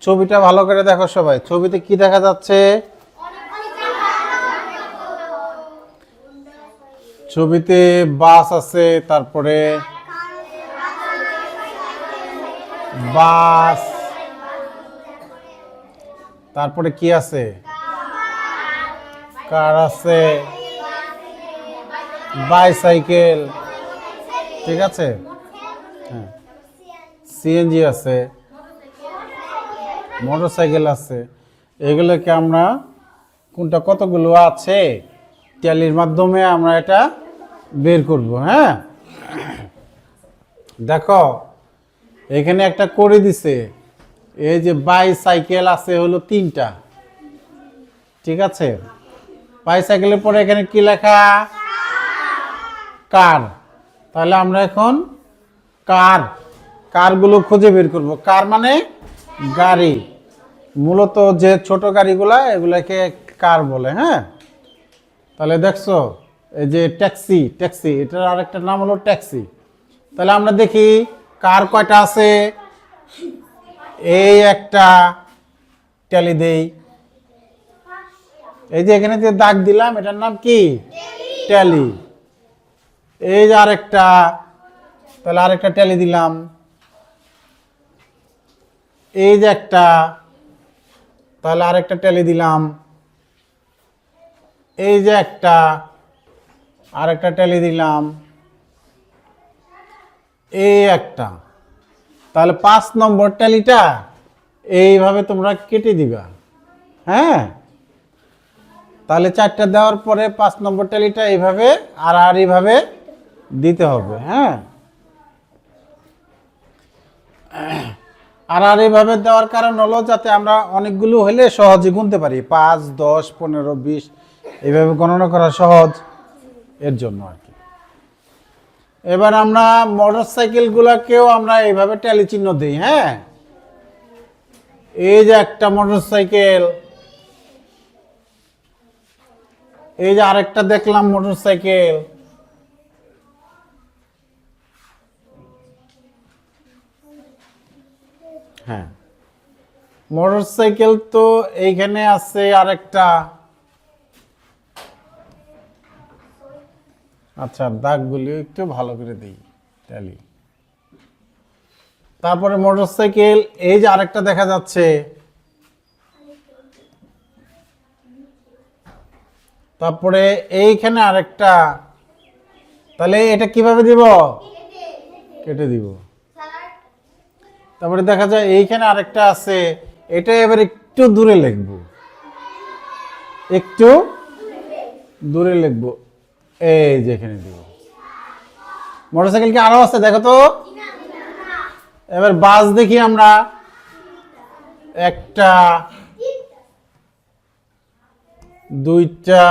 ছবিটা ভালো করে দেখো সবাই, ছবিতে কি দেখা যাচ্ছে? ছবিতে বাস আছে, তারপরে বাস, তারপরে কি আছে? কার আছে, বাইসাইকেল, ঠিক আছে, হ্যাঁ, সিএনজি আছে, মোটরসাইকেল আছে। এগুলোকে আমরা কোনটা কতগুলো আছে ট্যালির মাধ্যমে আমরা এটা বের করব। হ্যাঁ, দেখো এখানে একটা করে দিছে, এই যে বাইসাইকেল আছে হলো 3টা, ঠিক আছে। বাইসাইকেলের পরে এখানে কি লেখা? কার। তাহলে আমরা এখন কারগুলো খুঁজে বের করব। কার মানে গাড়ি, মূলত যে ছোট গাড়িগুলা এগুলাকে কার বলে। হ্যাঁ, তাহলে দেখছো এই যে ট্যাক্সি, এটার আরেকটা নাম হলো ট্যাক্সি। তাহলে আমরা দেখি কার কয়টা আছে। এই একটা ট্যালি দেই, এই যে এখানে যে দাগ দিলাম এটার নাম কি? ট্যালি। এই যে আরেকটা, তাহলে আরেকটা ট্যালি দিলাম। এই যে একটা, তাহলে আরেকটা ট্যালি দিলাম। এই যে একটা, আরেকটা ট্যালি দিলাম। এই একটা, তাহলে 5 নম্বর ট্যালিটা এইভাবে তোমরা কেটে দিবা। হ্যাঁ, তাহলে 4টা দেওয়ার পরে 5 নম্বর ট্যালিটা এইভাবে আর এইভাবে দিতে হবে। হ্যাঁ, আর এইভাবে দেওয়ার কারণ হলো যাতে আমরা অনেকগুলো হলে সহজে গুনতে পারি, 5, 10, 15, 20 এইভাবে গণনা করা সহজ, এর জন্য আর কি। এবার আমরা মোটরসাইকেল গুলাকেও আমরা এইভাবে ট্যালি চিহ্ন দিই। হ্যাঁ, এই যে একটা মোটরসাইকেল, এই যে আরেকটা দেখলাম মোটরসাইকেল, হ্যাঁ, মোটরসাইকেল তো এইখানে আছে আরেকটা। আচ্ছা, দাগগুলি একটু ভালো করে দিই ট্যালি। তারপরে মোটরসাইকেল, এই যে আরেকটা দেখা যাচ্ছে, তারপরে এইখানে আরেকটা। তাহলে এটা কিভাবে দিব? কেটে দিব। তারপরে দেখা যায় এইখানে আরেকটা আছে, এটা এবার একটু দূরে লিখব, একটু দূরে লিখব, এই যে এখানে দিব। মোটরসাইকেল কি আরো আছে দেখো তো। এবার বাস দেখি আমরা, একটা, দুইটা,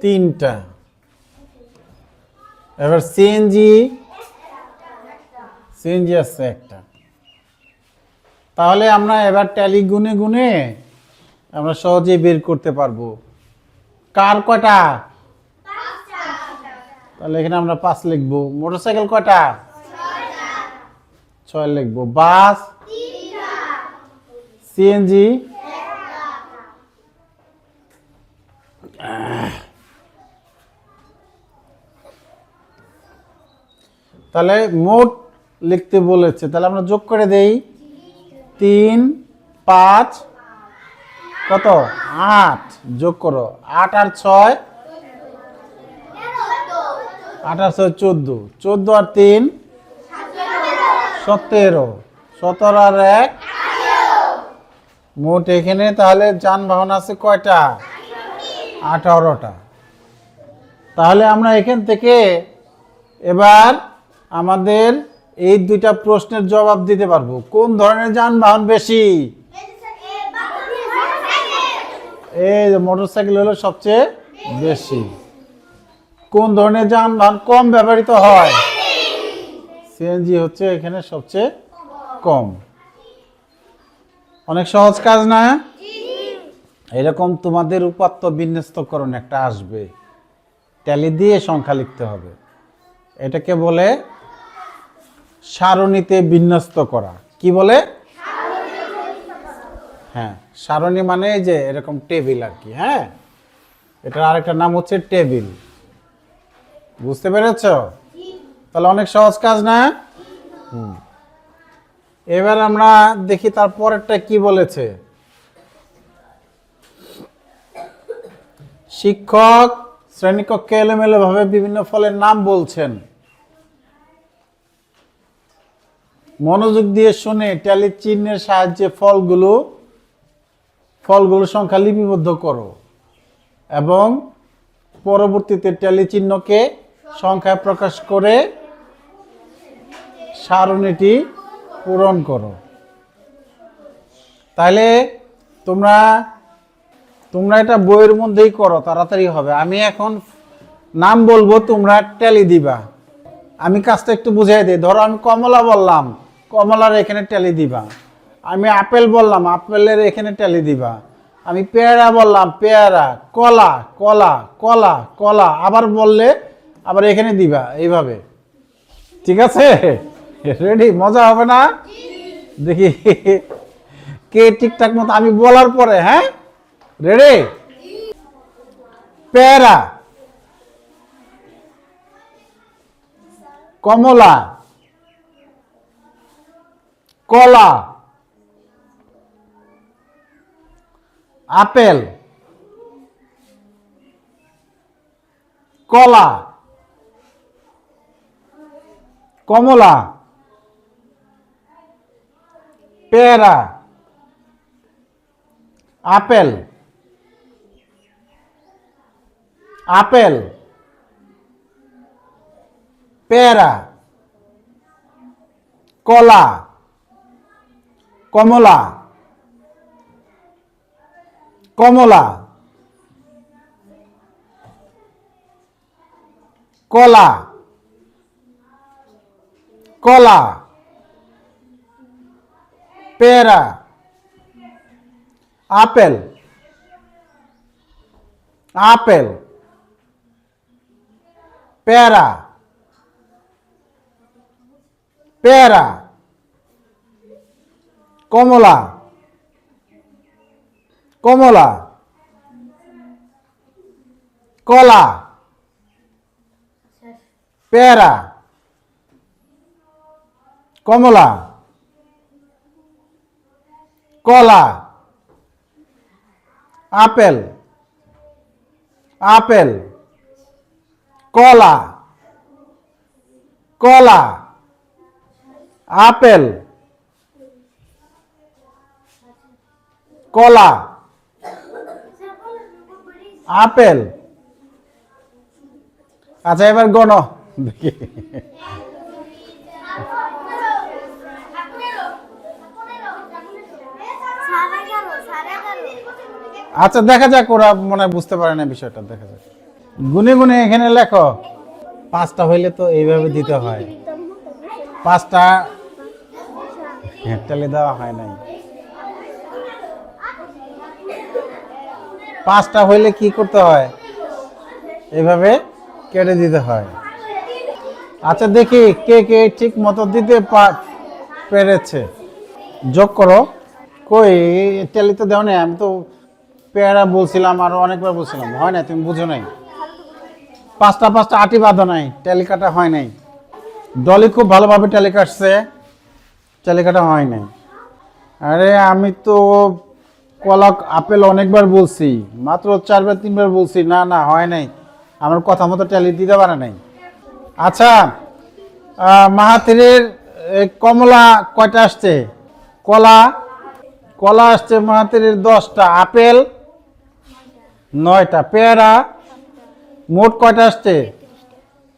তিনটা। এবার সিএনজি আছে একটা। তাহলে আমরা এবার ট্যালি গুনে গুনে আমরা সহজেই বের করতে পারবো কার কয়টা। তাহলে এখানে আমরা 5 লিখবো। মোটরসাইকেল কয়টা? 6 লিখবো। বাস, সিএনজি, তাহলে মোট লিখতে বলেছে, তাহলে আমরা যোগ করে দেই। 3, 5, কত? 8 যোগ করো। 8 আর 6, 8 আর 6 14, 14 আর 3 17, 17 আর 1 মোট এখানে তাহলে যানবাহন আছে কয়টা? 18টা। তাহলে আমরা এখান থেকে এবার আমাদের এই দুইটা প্রশ্নের জবাব দিতে পারবো। কোন ধরনের যানবাহন বেশি? এই যে মোটরসাইকেল হলো সবচেয়ে বেশি। কোন ধরনের যানবাহন কম ব্যবহৃত হয়? সিএনজি হচ্ছে এখানে সবচেয়ে কম। অনেক সহজ কাজ না? এরকম তোমাদের উপাত্ত বিন্যস্তকরণ একটা আসবে, ট্যালি দিয়ে সংখ্যা লিখতে হবে। এটাকে বলে সারণীতে বিন্যস্ত করা। কি বলে? হ্যাঁ, সারণী মানে এই যে এরকম টেবিল আর কি। হ্যাঁ, এটার আরেকটা নাম হচ্ছে টেবিল। বুঝতে পেরেছ? তাহলে অনেক সহজ কাজ না? এবার আমরা দেখি তার পরেরটা কি বলেছে। শিক্ষক শ্রেণীকক্ষে এলোমেলো ভাবে বিভিন্ন ফলের নাম বলছেন। মনোযোগ দিয়ে শুনে ট্যালি চিহ্নের সাহায্যে ফলগুলো সংখ্যা লিপিবদ্ধ করো এবং পরবর্তীতে ট্যালি চিহ্নকে সংখ্যায় প্রকাশ করে সারণীটি পূরণ করো। তাহলে তোমরা এটা বইয়ের মধ্যেই করো, তাড়াতাড়ি হবে। আমি এখন নাম বলবো, তোমরা ট্যালি দিবা। আমি কাজটা একটু বুঝাই দিই। ধরো আমি কমলা বললাম, কমলার এখানে ট্যালি দিবা। আমি আপেল বললাম, আপেলের এখানে ট্যালি দিবা। আমি পেয়ারা বললাম, পেয়ারা। কলা কলা কলা কলা আবার বললে আবার এখানে দিবা, এইভাবে। ঠিক আছে? রেডি? মজা হবে না? দেখি কে ঠিকঠাক মতো আমি বলার পরে। হ্যাঁ, রেডি? পেয়ারা, কমলা, কলা, আপেল, কলা, কমলা, পেয়ারা, আপেল, আপেল, পেয়ারা, কলা, কমলা, কমলা, কলা, কলা, পেয়ারা, আপেল, আপেল, পেয়ারা, পেয়ারা, কমলা, কমলা, কলা, পেয়ারা, কমলা, কলা, আপেল, আপেল, কলা, কলা, আপেল, কলা, আপেল। আচ্ছা, এবার গণ দেখি। আচ্ছা, দেখা যাক, ওরা মনে হয় বুঝতে পারে না বিষয়টা। দেখা যাক, গুনে গুনে এখানে লেখো। 5টা হইলে তো এইভাবে দিতে হয়। 5টা ট্যালি দেওয়া হয় নাই। 5টা হইলে কি করতে হয়? এইভাবে কেটে দিতে হয়। আচ্ছা, দেখি কে কে ঠিক মতো দিতে পেরেছে। যোগ করো। কই, ট্যালি তো দেও নাই। আমি তো পেয়ারা বলছিলাম, আরো অনেকবার বলছিলাম। হয় না, তুমি বুঝো নাই। 5টা 8ই বাঁধো নাই, ট্যালি কাটা হয় নাই। ডলি খুব ভালোভাবে ট্যালি কাটছে, ট্যালি কাটা হয় নাই। আরে আমি তো কলা আপেল অনেকবার বলছি, মাত্র 4বার 3বার বলছি। না না, হয় নাই। আমার কথা মতো ট্যালি দিতে পারে নাই। আচ্ছা, মাহাথিরের কমলা কয়টা আসছে? কলা আসছে মাহাথিরের 10টা, আপেল 9টা, পেয়ারা মোট কয়টা আসছে?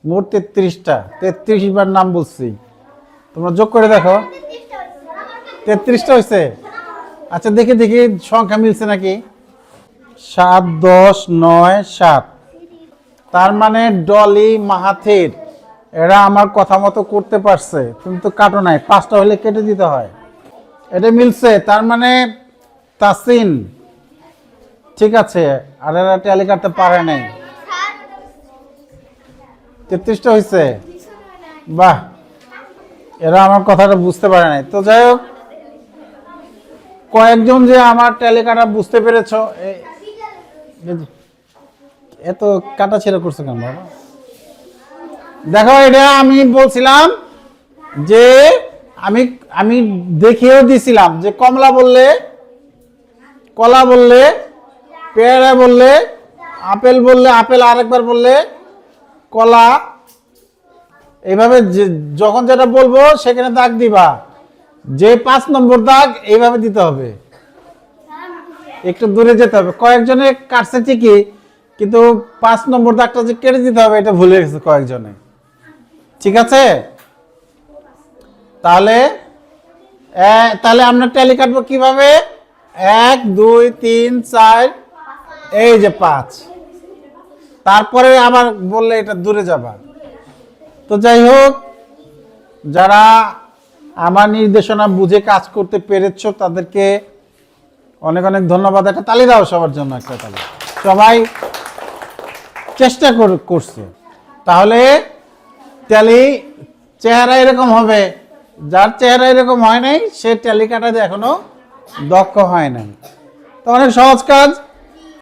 মোট 33টা। 33বার নাম বলছি। তোমরা যোগ করে দেখো, 33টা হয়েছে। আচ্ছা, দেখি দেখি সংখ্যা মিলছে নাকি। 7, 10, 9, 7। তার মানে ডলি, মাহাথির এরা আমার কথা মতো করতে পারছে। তুমি তো কাটো নাই। 5টা হলে কেটে দিতে হয়। এটা মিলছে। তার মানে তাসিন ঠিক আছে, আর এরা ট্যালি কাটতে পারে নাই। 33টা হয়েছে। বাহ, এরা আমার কথাটা বুঝতে পারে নাই। তো যাই হোক, কয়েকজন যে আমার ট্যালি কাটা বুঝতে পেরেছো, এত কাটা ছেড়ে করছো কেন বাবা? দেখো, এটা আমি বলছিলাম যে আমি আমি দেখিয়েও দিছিলাম যে কমলা বললে, কলা বললে, পেয়ারা বললে, আপেল বললে, আপেল আরেকবার বললে, কলা, এইভাবে যখন যেটা বলবো সেখানে দাগ দিবা। যে 5 নম্বর দাগ এইভাবে দিতে হবে, একটু দূরে যেতে হবে। কয়েকজনে কাটছে ঠিকই, কিন্তু 5 নম্বর দাগটা যে কেটে দিতে হবে এটা ভুলে গেছে কয়েকজনে। ঠিক আছে, তাহলে তাহলে আমরা ট্যালি কাটবো কিভাবে? 1 2 3 4, এই যে 5। তারপরে আবার বললে এটা দূরে যাবা। তো যাই হোক, যারা আমার নির্দেশনা বুঝে কাজ করতে পেরেছো তাদেরকে অনেক অনেক ধন্যবাদ। একটা তালি দাও সবার জন্য, একটা তালি। সবাই চেষ্টা করছে, তাহলে ট্যালি চেহারা এরকম হবে। যার চেহারা এরকম হয় নাই সে ট্যালি কাটাতে এখনো দক্ষ হয় নাই। তো অনেক সহজ কাজ।